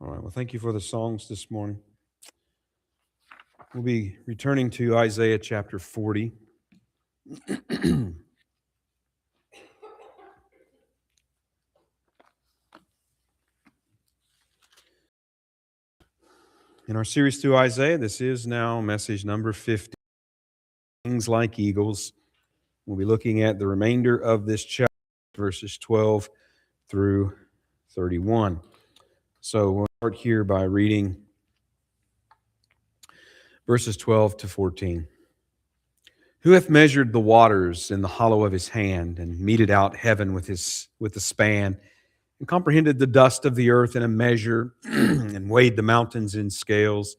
All right, well, thank you for the songs this morning. We'll be returning to Isaiah chapter 40. In our series through Isaiah, this is now message number 50, Wings Like Eagles. We'll be looking at the remainder of this chapter, verses 12 through 31. So we'll start here by reading verses 12 to 14. Who hath measured the waters in the hollow of his hand, and meted out heaven with a span, and comprehended the dust of the earth in a measure, and weighed the mountains in scales,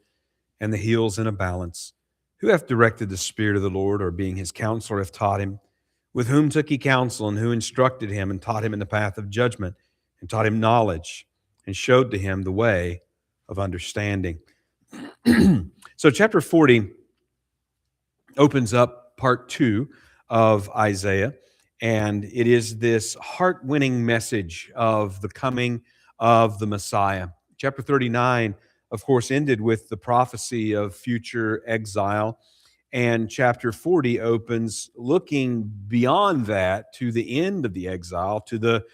and the hills in a balance? Who hath directed the Spirit of the Lord, or being his counselor hath taught him? With whom took he counsel, and who instructed him, and taught him in the path of judgment, and taught him knowledge, and showed to him the way of understanding? So chapter 40 opens up part 2 of Isaiah, and it is this heart-winning message of the coming of the Messiah. Chapter 39, of course, ended with the prophecy of future exile, and chapter 40 opens looking beyond that to the end of the exile, to the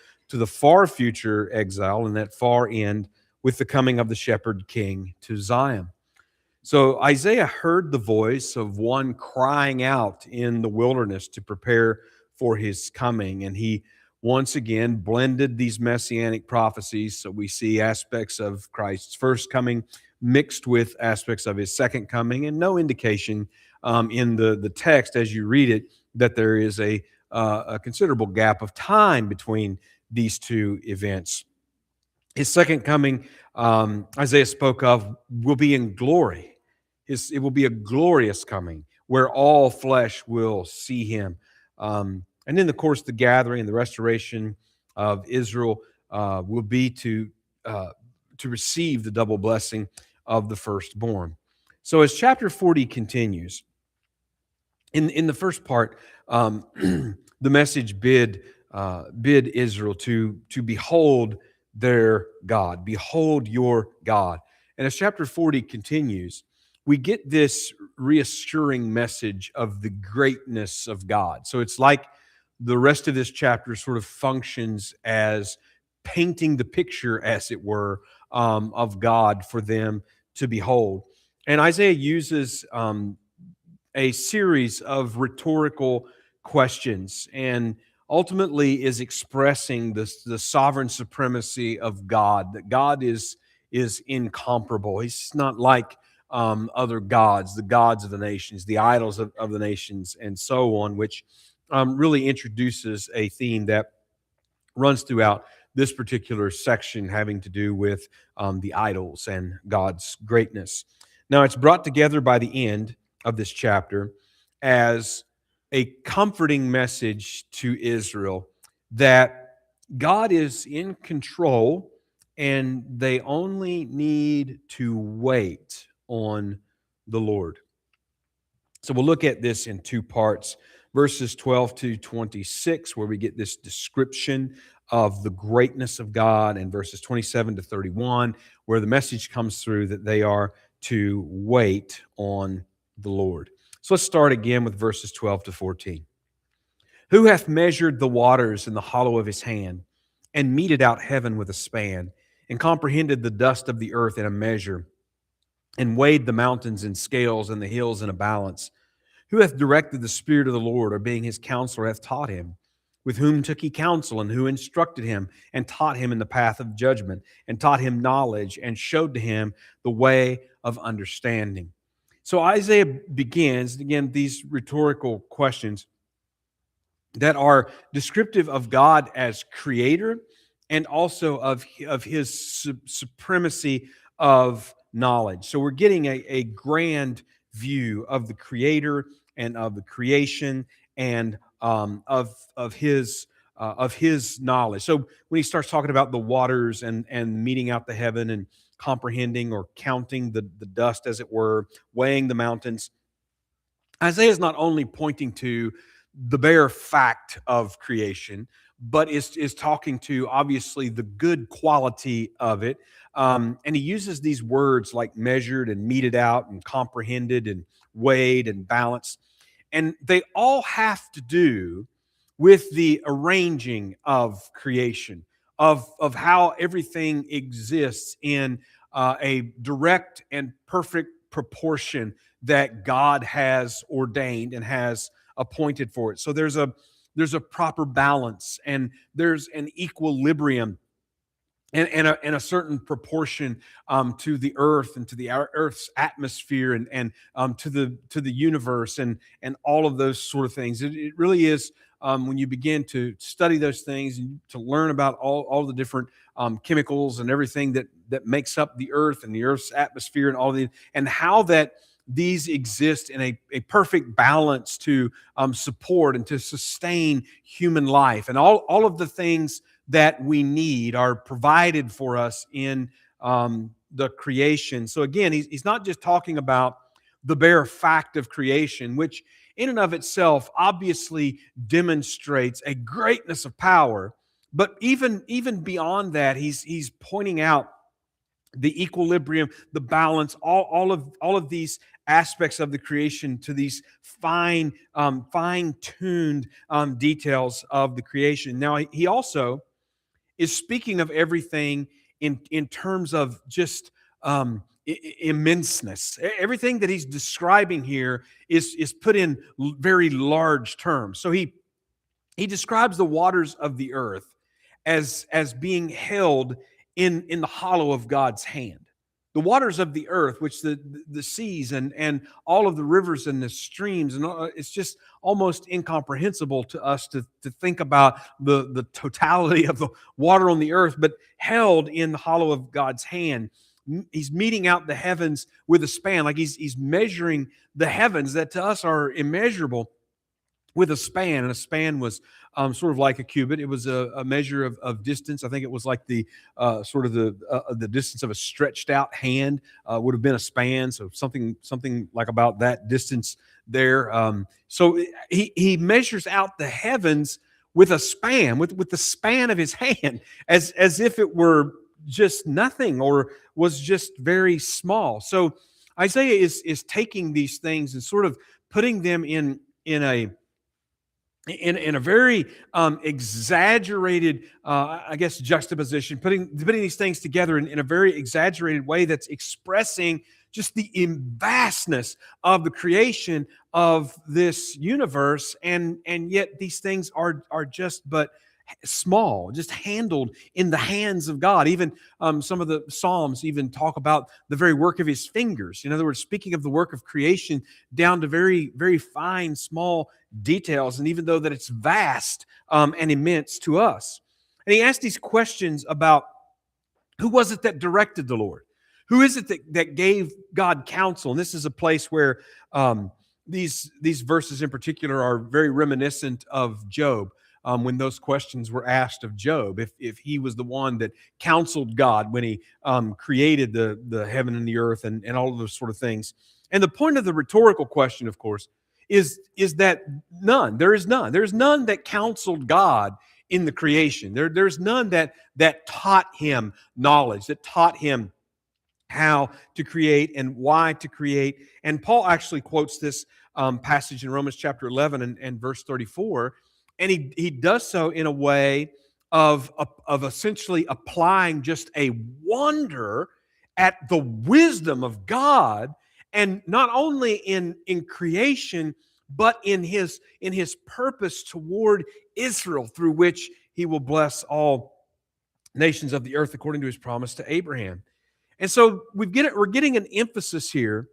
far future exile, and that far end with the coming of the shepherd king to Zion. So Isaiah heard the voice of one crying out in the wilderness to prepare for his coming, and he once again blended these messianic prophecies. So we see aspects of Christ's first coming mixed with aspects of his second coming, and no indication in the text as you read it that there is a considerable gap of time between these two events. His second coming, Isaiah spoke of, will be in glory. It will be a glorious coming where all flesh will see him. And then, of course, the gathering and the restoration of Israel will be to receive the double blessing of the firstborn. So as chapter 40 continues, in the first part, the message bid Israel to behold their God. Behold your God. And as chapter 40 continues, we get this reassuring message of the greatness of God. So it's like the rest of this chapter sort of functions as painting the picture, as it were, of God for them to behold. And Isaiah uses a series of rhetorical questions and ultimately is expressing the sovereign supremacy of God, that God is incomparable. He's not like other gods, the gods of the nations, the idols of the nations, and so on, which really introduces a theme that runs throughout this particular section having to do with the idols and God's greatness. Now, it's brought together by the end of this chapter as a comforting message to Israel that God is in control and they only need to wait on the Lord. So we'll look at this in two parts, verses 12 to 26, where we get this description of the greatness of God, and verses 27 to 31, where the message comes through that they are to wait on the Lord. So let's start again with verses 12 to 14. Who hath measured the waters in the hollow of his hand, and meted out heaven with a span, and comprehended the dust of the earth in a measure, and weighed the mountains in scales and the hills in a balance? Who hath directed the Spirit of the Lord, or being his counselor hath taught him? With whom took he counsel, and who instructed him, and taught him in the path of judgment, and taught him knowledge, and showed to him the way of understanding? So Isaiah begins, again, these rhetorical questions that are descriptive of God as creator and also of his supremacy of knowledge. So we're getting a grand view of the creator and of the creation and of his knowledge. So when he starts talking about the waters and meeting out the heaven and comprehending or counting the dust, as it were, weighing the mountains, Isaiah is not only pointing to the bare fact of creation, but is talking to obviously the good quality of it, And he uses these words like measured and meted out and comprehended and weighed and balanced. And they all have to do with the arranging of creation, of how everything exists in a direct and perfect proportion that God has ordained and has appointed for it. So there's a proper balance, and there's an equilibrium and a certain proportion to the earth and to the earth's atmosphere and to the universe and all of those sort of things. It really is, when you begin to study those things and to learn about all the different chemicals and everything that makes up the earth and the earth's atmosphere and all the and how that these exist in a perfect balance to support and to sustain human life, and all of the things that we need are provided for us in the creation. So again, he's not just talking about the bare fact of creation, which in and of itself obviously demonstrates a greatness of power, but even beyond that, he's pointing out the equilibrium, the balance, all of these aspects of the creation to these fine-tuned details of the creation. Now, he also is speaking of everything in terms of just immenseness. Everything that he's describing here is put in very large terms. So he describes the waters of the earth as being held in the hollow of God's hand. The waters of the earth, which the seas and all of the rivers and the streams, and it's just almost incomprehensible to us to think about the totality of the water on the earth, but held in the hollow of God's hand. He's meting out the heavens with a span, like he's measuring the heavens that to us are immeasurable with a span. And a span was sort of like a cubit. It was a measure of distance. I think it was like the sort of the distance of a stretched out hand would have been a span. So something like about that distance there. So he measures out the heavens with a span, with the span of his hand, as if it were just nothing or was just very small. So Isaiah is taking these things and sort of putting them in a very exaggerated, I guess, juxtaposition, putting these things together in a very exaggerated way that's expressing just the vastness of the creation of this universe, and yet these things are just but small, just handled in the hands of God. Even some of the Psalms even talk about the very work of his fingers. In other words, speaking of the work of creation down to very, very fine, small details, and even though that it's vast and immense to us. And he asked these questions about who was it that directed the Lord? Who is it that gave God counsel? And this is a place where these verses in particular are very reminiscent of Job. When those questions were asked of Job, if he was the one that counseled God when he created the heaven and the earth and all of those sort of things. And the point of the rhetorical question, of course, is that there is none that counseled God in the creation. There's none that taught him knowledge, that taught him how to create and why to create. And Paul actually quotes this passage in Romans chapter 11 and verse 34. And he does so in a way of essentially applying just a wonder at the wisdom of God, and not only in creation, but in his purpose toward Israel, through which he will bless all nations of the earth according to his promise to Abraham. And so we're getting an emphasis here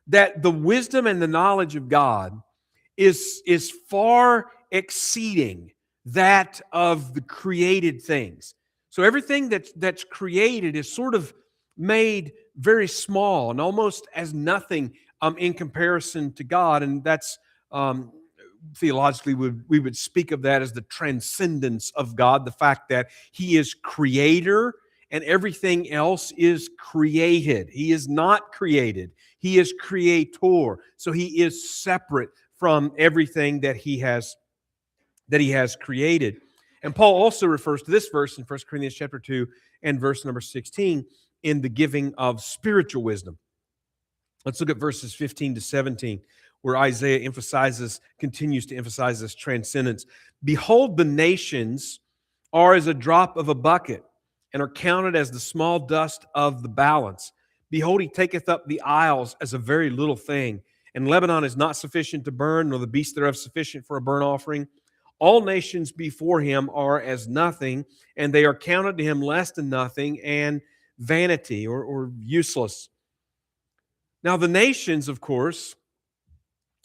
that the wisdom and the knowledge of God is far exceeding that of the created things. So everything that's created is sort of made very small and almost as nothing in comparison to God. And that's theologically we would speak of that as the transcendence of God, the fact that he is creator and everything else is created. He is not created. He is creator. So he is separate from everything that he has created. And Paul also refers to this verse in 1 Corinthians chapter 2 and verse number 16 in the giving of spiritual wisdom. Let's look at verses 15 to 17, where Isaiah continues to emphasize this transcendence. Behold, the nations are as a drop of a bucket, and are counted as the small dust of the balance. Behold, he taketh up the isles as a very little thing, and Lebanon is not sufficient to burn, nor the beasts thereof sufficient for a burnt offering. All nations before him are as nothing, and they are counted to him less than nothing, and vanity or useless. Now, the nations, of course,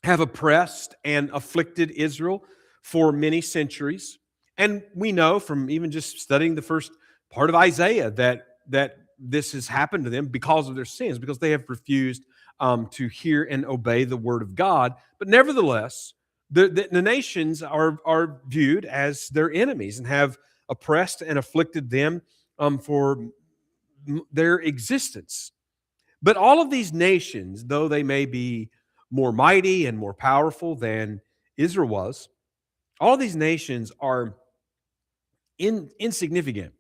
have oppressed and afflicted Israel for many centuries. And we know from even just studying the first part of Isaiah that this has happened to them because of their sins, because they have refused to hear and obey the word of God. But nevertheless, the nations are viewed as their enemies and have oppressed and afflicted them for their existence. But all of these nations, though they may be more mighty and more powerful than Israel was, all these nations are insignificant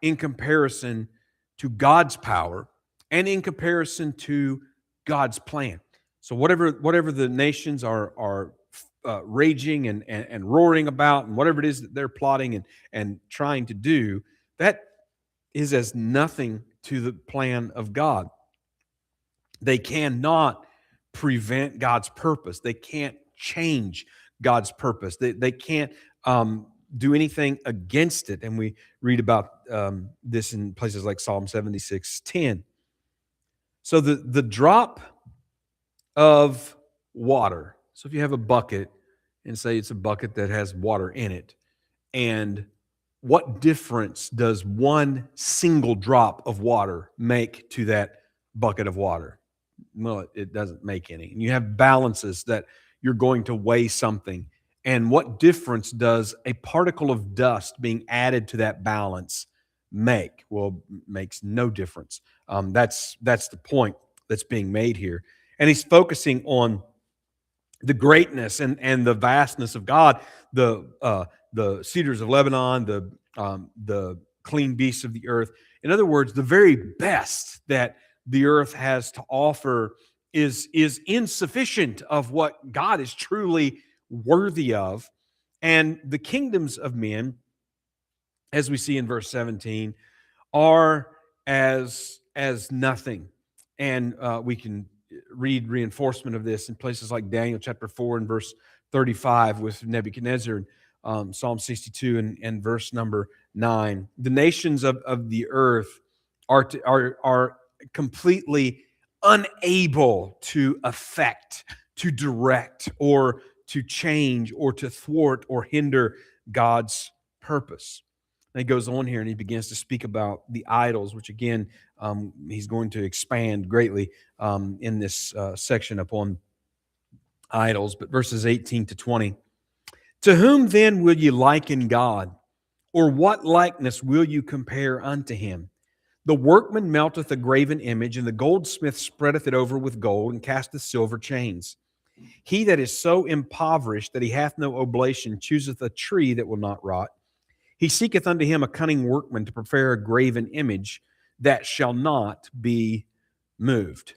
in comparison to God's power and in comparison to God's plan. So whatever the nations are raging and roaring about, and whatever it is that they're plotting and trying to do, that is as nothing to the plan of God. They cannot prevent God's purpose. They can't change God's purpose. They can't do anything against it. And we read about this in places like Psalm 76:10. So the drop of water. So if you have a bucket, and say it's a bucket that has water in it, and what difference does one single drop of water make to that bucket of water? Well, it doesn't make any. And you have balances that you're going to weigh something. And what difference does a particle of dust being added to that balance make? Well, it makes no difference. That's the point that's being made here. And he's focusing on the greatness and the vastness of God, the cedars of Lebanon, the clean beasts of the earth. In other words, the very best that the earth has to offer is insufficient of what God is truly worthy of. And the kingdoms of men, as we see in verse 17, are as nothing. And we can read reinforcement of this in places like Daniel chapter 4 and verse 35 with Nebuchadnezzar, Psalm 62 and verse number 9. The nations of the earth are completely unable to affect, to direct, or to change, or to thwart, or hinder God's purpose. And he goes on here and he begins to speak about the idols, which again, he's going to expand greatly in this section upon idols. But verses 18 to 20. To whom then will you liken God? Or what likeness will you compare unto him? The workman melteth a graven image, and the goldsmith spreadeth it over with gold, and casteth silver chains. He that is so impoverished that he hath no oblation chooseth a tree that will not rot. He seeketh unto him a cunning workman to prepare a graven image that shall not be moved.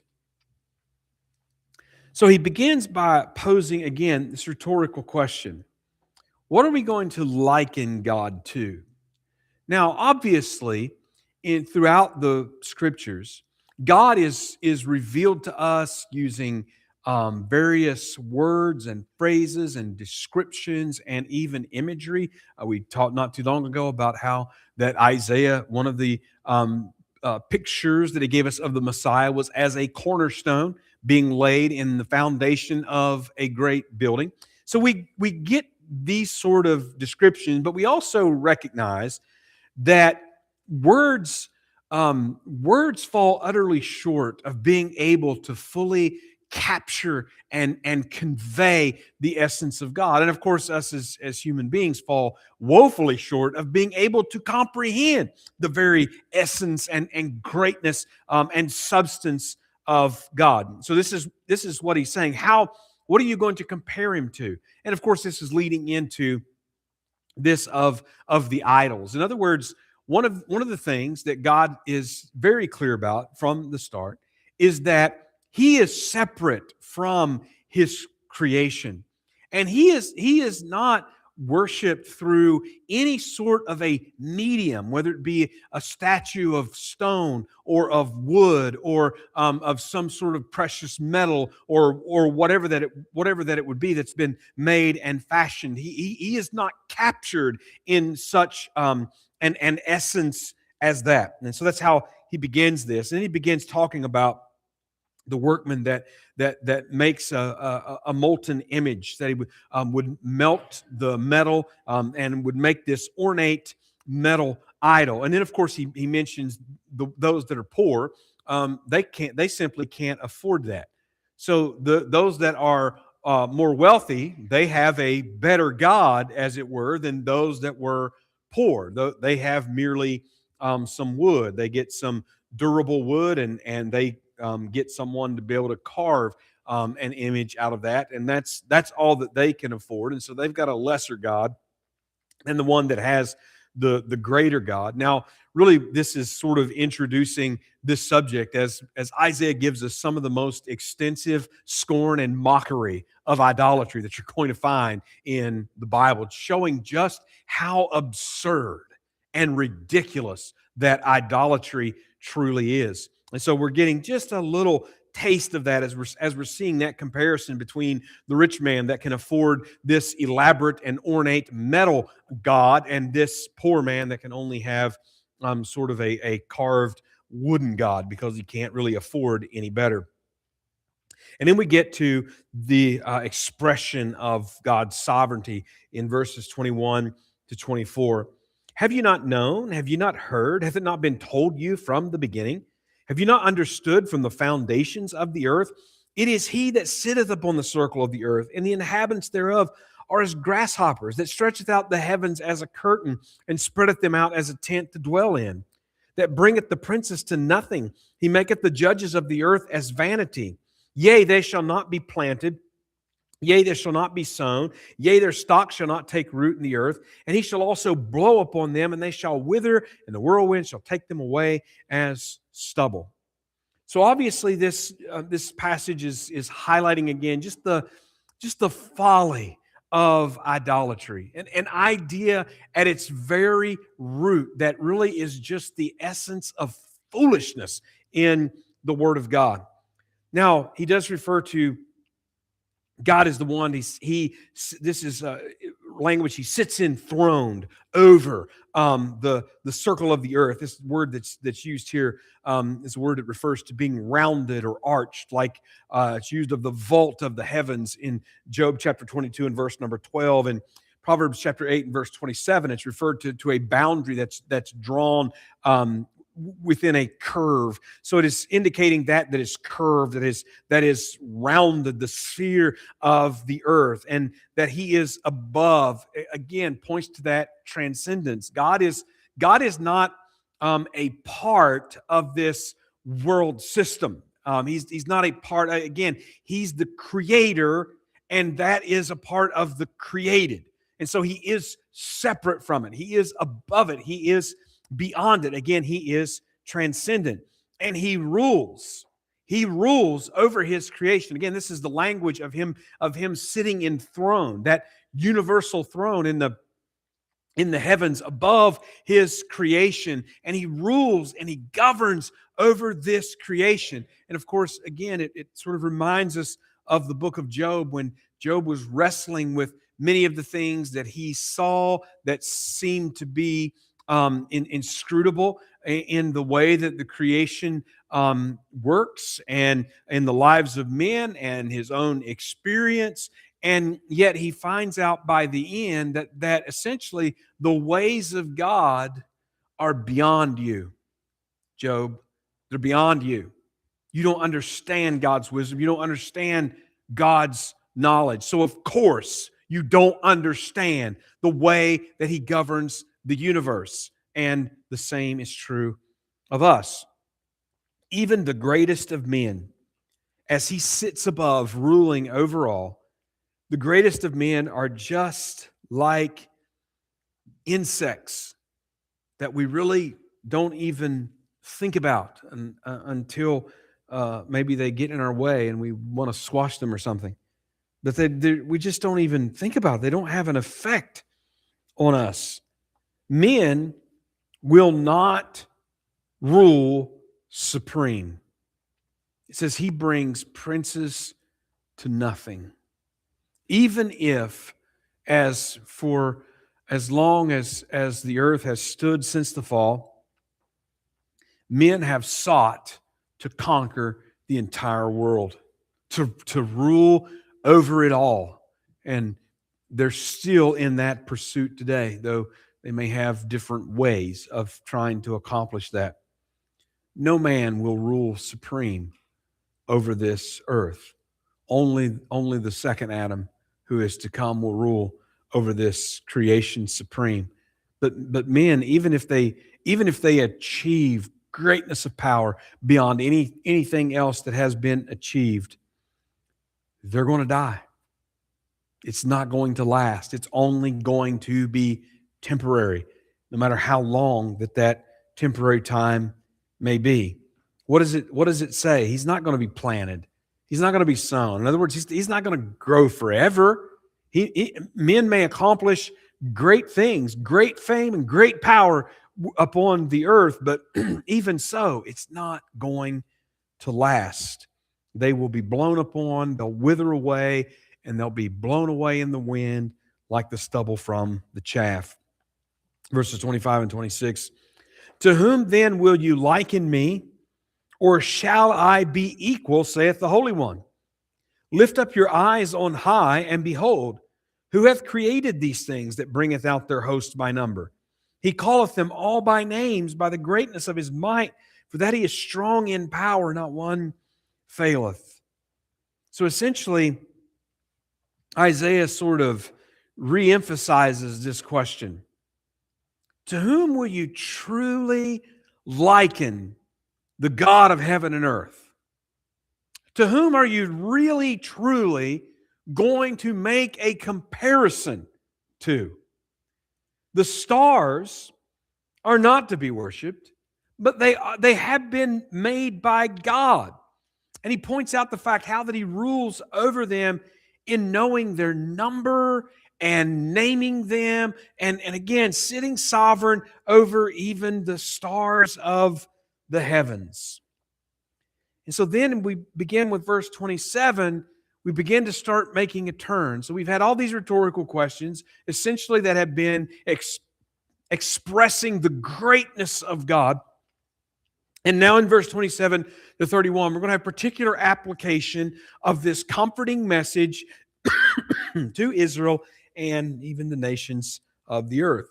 So he begins by posing, again, this rhetorical question. What are we going to liken God to? Now, obviously, throughout the scriptures, God is revealed to us using various words and phrases and descriptions and even imagery. We talked not too long ago about how that Isaiah, one of the pictures that he gave us of the Messiah, was as a cornerstone being laid in the foundation of a great building. So we get these sort of descriptions, but we also recognize that words fall utterly short of being able to fully capture and convey the essence of God. And of course, us as human beings fall woefully short of being able to comprehend the very essence and greatness and substance of God. So this is what he's saying. What are you going to compare him to? And of course, this is leading into this of the idols. In other words, One of the things that God is very clear about from the start is that he is separate from his creation. And he is not worshiped through any sort of a medium, whether it be a statue of stone or of wood or of some sort of precious metal or whatever that it would be that's been made and fashioned. He is not captured in such an essence as that. And so that's how he begins this. And he begins talking about the workman that makes a molten image, that he would melt the metal and would make this ornate metal idol. And then, of course, he mentions those that are poor. They simply can't afford that. So those that are more wealthy, they have a better God, as it were, than those that were poor. They have merely some wood. They get some durable wood, and they get someone to be able to carve an image out of that, and that's all that they can afford. And so they've got a lesser God than the one that has the greater God. Now, really, this is sort of introducing this subject as Isaiah gives us some of the most extensive scorn and mockery of idolatry that you're going to find in the Bible, showing just how absurd and ridiculous that idolatry truly is. And so we're getting just a little taste of that as we're seeing that comparison between the rich man that can afford this elaborate and ornate metal god and this poor man that can only have sort of a carved wooden god because he can't really afford any better. And then we get to the expression of God's sovereignty in verses 21 to 24. Have you not known? Have you not heard? Hath it not been told you from the beginning? Have you not understood from the foundations of the earth? It is he that sitteth upon the circle of the earth, and the inhabitants thereof are as grasshoppers, that stretcheth out the heavens as a curtain, and spreadeth them out as a tent to dwell in, that bringeth the princes to nothing. He maketh the judges of the earth as vanity. Yea, they shall not be planted. Yea, they shall not be sown. Yea, their stock shall not take root in the earth. And he shall also blow upon them, and they shall wither, and the whirlwind shall take them away as stubble. So obviously, this passage is highlighting again just the folly of idolatry, an idea at its very root that really is just the essence of foolishness in the Word of God. Now, he does refer to God is the one, this is language, he sits enthroned over the circle of the earth. This word that's used here is a word that refers to being rounded or arched, like it's used of the vault of the heavens in Job chapter 22 and verse number 12, and Proverbs chapter 8 and verse 27. It's referred to a boundary that's drawn within a curve. So it is indicating that is curved, that is rounded, the sphere of the earth, and that he is above. Again, points to that transcendence. God is not a part of this world system. He's not a part. Again, he's the creator, and that is a part of the created. And so he is separate from it. He is above it. He is beyond it. Again, he is transcendent, and he rules. He rules over his creation. Again, this is the language of him sitting enthroned, that universal throne in the heavens above his creation, and he rules and he governs over this creation. And of course, again, it sort of reminds us of the book of Job, when Job was wrestling with many of the things that he saw that seemed to be inscrutable in the way that the creation works and in the lives of men and his own experience. And yet he finds out by the end that essentially the ways of God are beyond you, Job. They're beyond you. You don't understand God's wisdom. You don't understand God's knowledge. So of course, you don't understand the way that he governs the universe. And the same is true of us. Even the greatest of men, as he sits above, ruling over all, the greatest of men are just like insects that we really don't even think about until maybe they get in our way and we want to squash them or something. But we just don't even think about it. They don't have an effect on us. Men will not rule supreme. It says he brings princes to nothing. Even if, as long as the earth has stood since the fall, men have sought to conquer the entire world, to rule over it all. And they're still in that pursuit today, though they may have different ways of trying to accomplish that. No man will rule supreme over this earth. Only the second Adam, who is to come, will rule over this creation supreme. But men, even if they achieve greatness of power beyond anything else that has been achieved, they're going to die. It's not going to last. It's only going to be temporary, no matter how long that temporary time may be. What does it say? He's not going to be planted. He's not going to be sown. In other words, he's not going to grow forever. Men may accomplish great things, great fame, and great power upon the earth, but even so, it's not going to last. They will be blown upon, they'll wither away, and they'll be blown away in the wind like the stubble from the chaff. Verses 25 and 26. To whom then will you liken me? Or shall I be equal, saith the Holy One? Lift up your eyes on high, and behold, who hath created these things that bringeth out their hosts by number? He calleth them all by names, by the greatness of his might, for that he is strong in power, not one faileth. So essentially, Isaiah sort of reemphasizes this question. To whom will you truly liken the God of heaven and earth? To whom are you really, truly going to make a comparison to? The stars are not to be worshipped, but they have been made by God. And he points out the fact how that he rules over them in knowing their number and naming them, and again, sitting sovereign over even the stars of the heavens. And so then we begin with verse 27, we begin to start making a turn. So we've had all these rhetorical questions, essentially that have been expressing the greatness of God. And now in verse 27 to 31, we're going to have particular application of this comforting message to Israel and even the nations of the earth.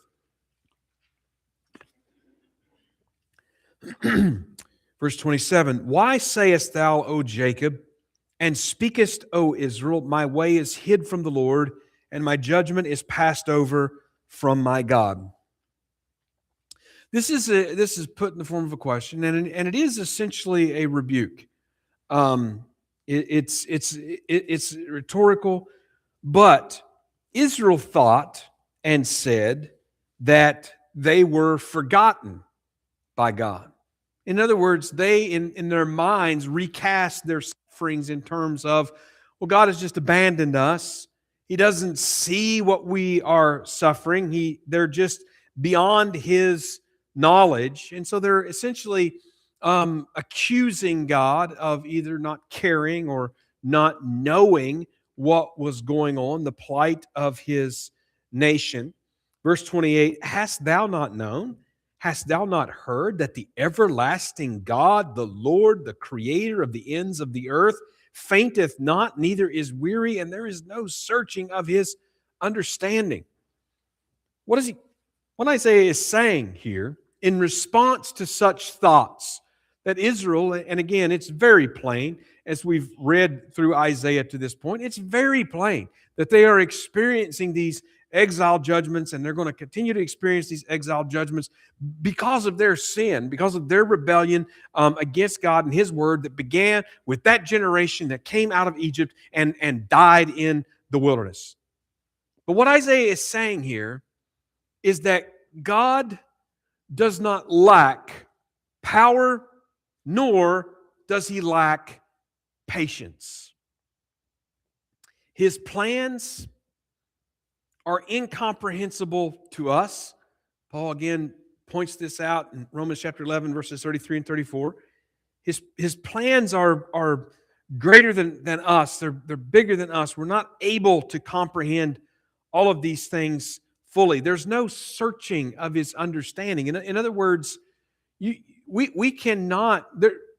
Verse 27, why sayest thou, O Jacob, and speakest, O Israel, my way is hid from the Lord, and my judgment is passed over from my God? This is put in the form of a question, and it is essentially a rebuke. It's rhetorical, but Israel thought and said that they were forgotten by God. In other words, they in their minds recast their sufferings in terms of, well, God has just abandoned us. He doesn't see what we are suffering. They're just beyond his knowledge. And so they're essentially accusing God of either not caring or not knowing what was going on, the plight of his nation. Verse 28, hast thou not known? Hast thou not heard that the everlasting God, the Lord, the creator of the ends of the earth, fainteth not, neither is weary, and there is no searching of his understanding? What Isaiah is saying here in response to such thoughts that Israel, and again, it's very plain as we've read through Isaiah to this point, it's very plain that they are experiencing these exile judgments, and they're going to continue to experience these exile judgments because of their sin, because of their rebellion against God and his word that began with that generation that came out of Egypt and died in the wilderness. But what Isaiah is saying here is that God does not lack power, nor does he lack patience. His plans are incomprehensible to us. Paul again points this out in Romans chapter 11, verses 33 and 34. His plans are greater than us. They're bigger than us. We're not able to comprehend all of these things fully. There's no searching of his understanding. In other words, we cannot,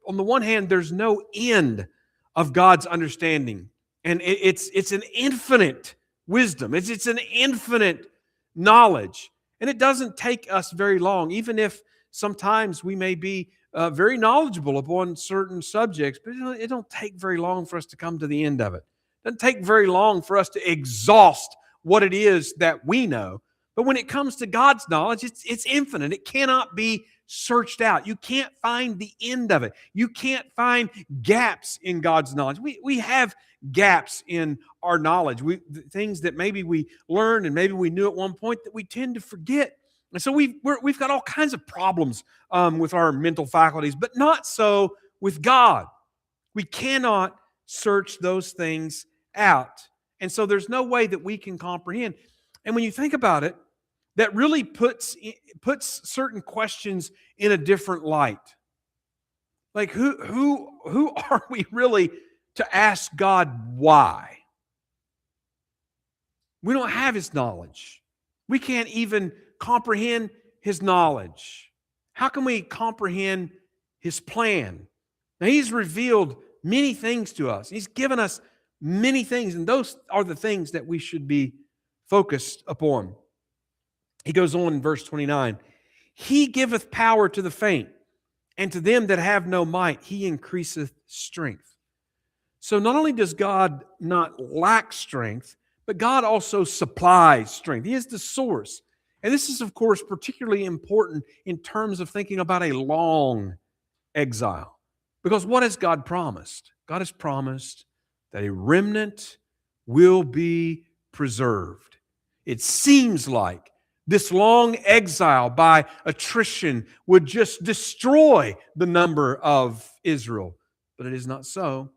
on the one hand, there's no end of God's understanding. And it's an infinite wisdom. It's an infinite knowledge. And it doesn't take us very long, even if sometimes we may be very knowledgeable upon certain subjects, but it don't take very long for us to come to the end of it. It doesn't take very long for us to exhaust what it is that we know. But when it comes to God's knowledge, it's infinite. It cannot be searched out. You can't find the end of it. You can't find gaps in God's knowledge. We have gaps in our knowledge. Things that maybe we learned and maybe we knew at one point that we tend to forget. And so we've got all kinds of problems with our mental faculties, but not so with God. We cannot search those things out. And so there's no way that we can comprehend. And when you think about it, that really puts certain questions in a different light. Like who are we really to ask God why? We don't have his knowledge. We can't even comprehend his knowledge. How can we comprehend his plan? Now, he's revealed many things to us. He's given us many things, and those are the things that we should be focused upon. He goes on in verse 29. He giveth power to the faint, and to them that have no might, he increaseth strength. So not only does God not lack strength, but God also supplies strength. He is the source. And this is, of course, particularly important in terms of thinking about a long exile. Because what has God promised? God has promised that a remnant will be preserved. It seems like this long exile by attrition would just destroy the number of Israel. But it is not so.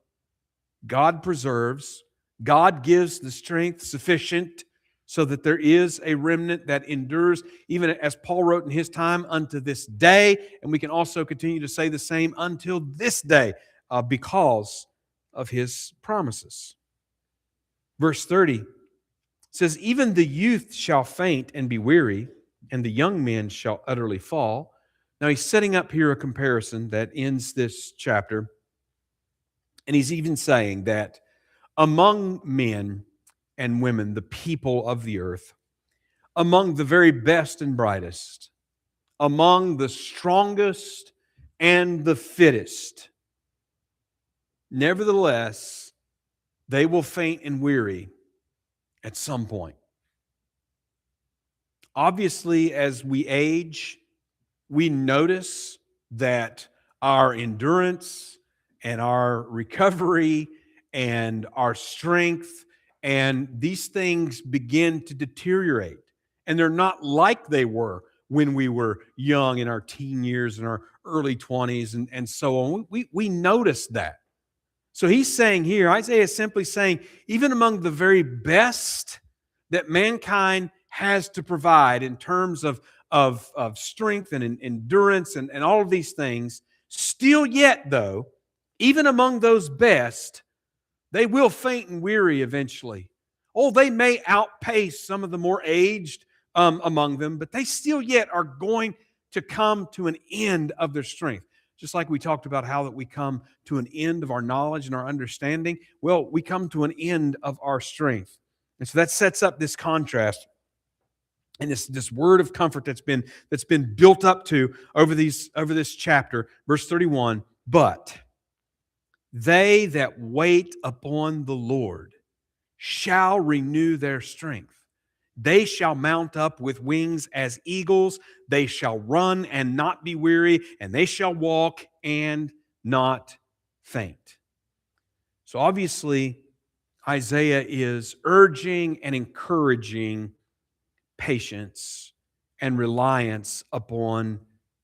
God preserves. God gives the strength sufficient so that there is a remnant that endures, even as Paul wrote in his time, unto this day. And we can also continue to say the same until this day because of his promises. Verse 30 says, even the youth shall faint and be weary, and the young men shall utterly fall. Now he's setting up here a comparison that ends this chapter. And he's even saying that among men and women, the people of the earth, among the very best and brightest, among the strongest and the fittest, nevertheless, they will faint and weary at some point. Obviously, as we age, we notice that our endurance and our recovery and our strength and these things begin to deteriorate. And they're not like they were when we were young in our teen years and our early 20s and so on. We notice that. So he's saying here, Isaiah is simply saying, even among the very best that mankind has to provide in terms of strength and endurance and all of these things, still yet though, even among those best, they will faint and weary eventually. Oh, they may outpace some of the more aged among them, but they still yet are going to come to an end of their strength. Just like we talked about how that we come to an end of our knowledge and our understanding, well, we come to an end of our strength. And so that sets up this contrast and this word of comfort that's been built up to over this chapter, verse 31. But they that wait upon the Lord shall renew their strength. They shall mount up with wings as eagles. They shall run and not be weary, and they shall walk and not faint. So obviously, Isaiah is urging and encouraging patience and reliance upon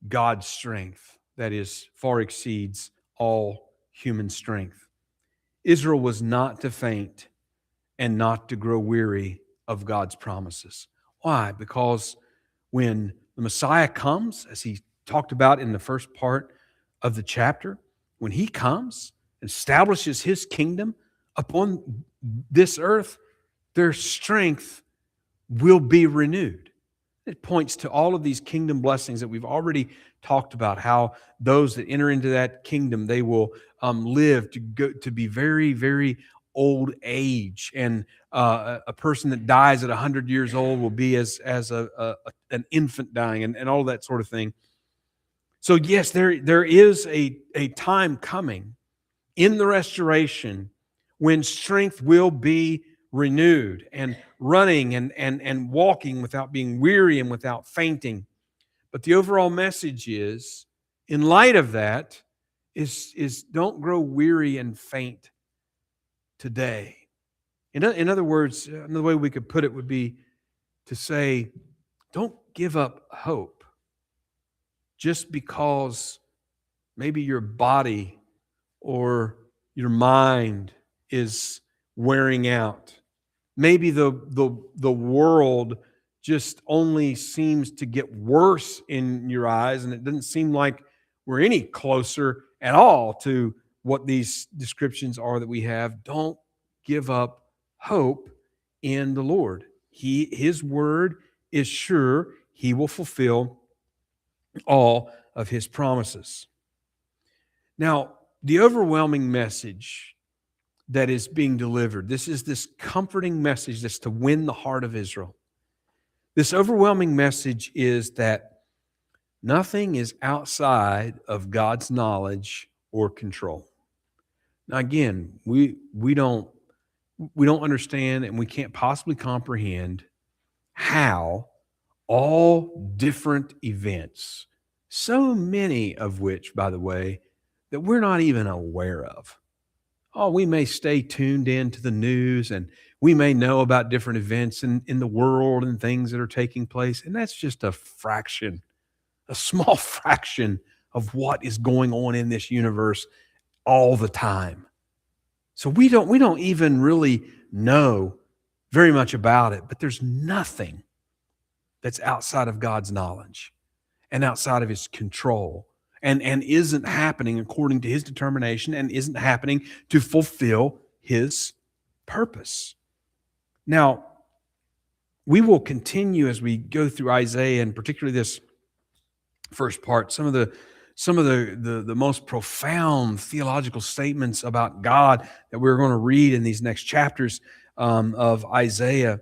God's strength that is far exceeds all human strength. Israel was not to faint and not to grow weary of God's promises. Why? Because when the Messiah comes, as he talked about in the first part of the chapter, when he comes and establishes his kingdom upon this earth, their strength will be renewed. It points to all of these kingdom blessings that we've already talked about, how those that enter into that kingdom, they will live to be very, very old age. And a person that dies at 100 years old will be as an infant dying, and all of that sort of thing. So yes, there is a time coming in the restoration when strength will be renewed, and running and walking without being weary and without fainting. But the overall message is, in light of that, is don't grow weary and faint today. In other words, another way we could put it would be to say, don't give up hope just because maybe your body or your mind is wearing out. Maybe the world just only seems to get worse in your eyes, and it doesn't seem like we're any closer at all to what these descriptions are that we have. Don't give up hope in the Lord. His word is sure. He will fulfill all of his promises. Now, the overwhelming message that is being delivered, this is this comforting message that's to win the heart of Israel. This overwhelming message is that nothing is outside of God's knowledge or control. Now, again, we don't understand, and we can't possibly comprehend how all different events, so many of which, by the way, that we're not even aware of. Oh, we may stay tuned in to the news, and we may know about different events in the world and things that are taking place. And that's just a fraction, a small fraction of what is going on in this universe all the time. So we don't even really know very much about it, but there's nothing that's outside of God's knowledge and outside of his control, and isn't happening according to his determination, and isn't happening to fulfill his purpose. Now, we will continue as we go through Isaiah, and particularly this first part, some of the most profound theological statements about God that we're going to read in these next chapters of Isaiah,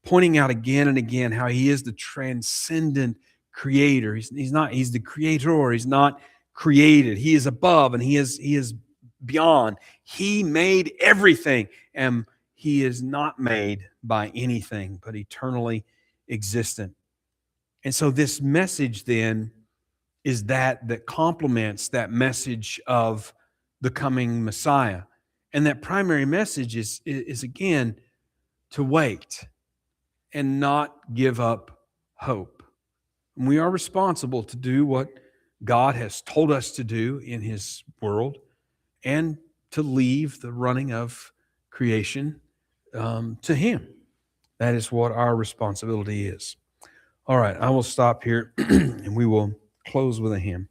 pointing out again and again how he is the transcendent creator. He's the creator. He's not created. He is above, and he is beyond. He made everything, and he is not made by anything, but eternally existent. And so this message then is that complements that message of the coming Messiah. And that primary message is again to wait and not give up hope. And we are responsible to do what God has told us to do in his world, and to leave the running of creation to him. That is what our responsibility is. All right, I will stop here and we will close with a hymn.